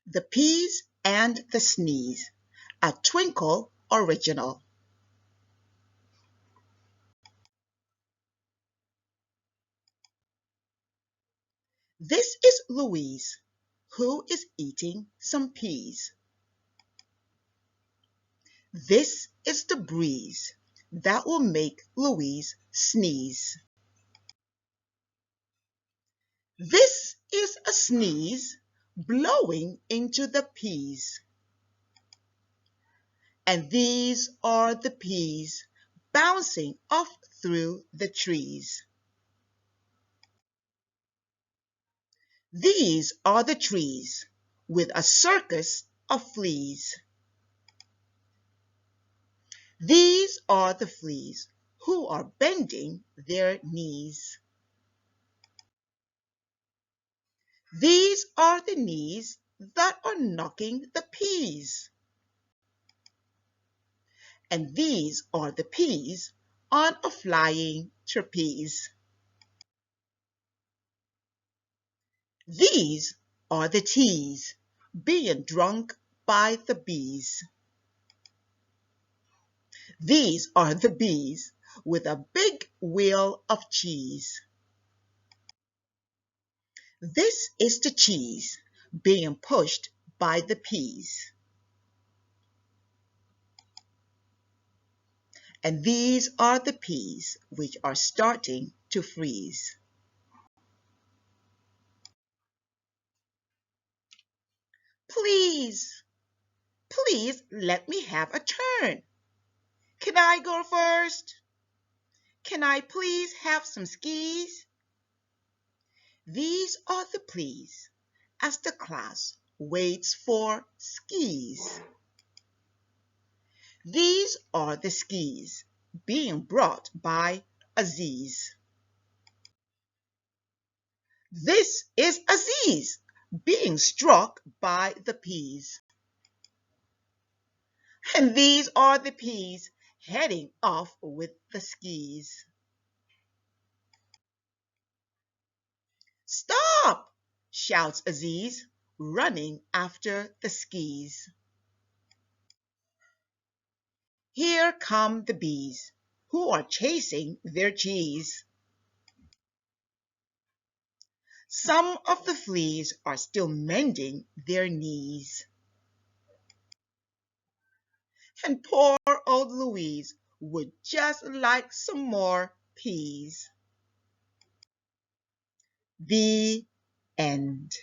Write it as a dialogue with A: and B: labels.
A: The Peas and the Sneeze, a Twinkle original. This is Louise, who is eating some peas. This is the breeze that will make Louise sneeze. This is a sneeze blowing into the peas. And these are the peas bouncing off through the trees. These are the trees with a circus of fleas. These are the fleas who are bending their knees. These are the knees that are knocking the peas. And these are the peas on a flying trapeze. These are the teas being drunk by the bees. These are the bees with a big wheel of cheese. This is the cheese being pushed by the peas. And these are the peas which are starting to freeze. Please, please let me have a turn. Can I go first? Can I please have some skis? These are the pleas as the class waits for skis. These are the skis being brought by Aziz. This is Aziz being struck by the peas. And these are the peas heading off with the skis. Stop! Shouts Aziz, running after the skis. Here come the bees, who are chasing their cheese. Some of the fleas are still mending their knees. And poor old Louise would just like some more peas. The end.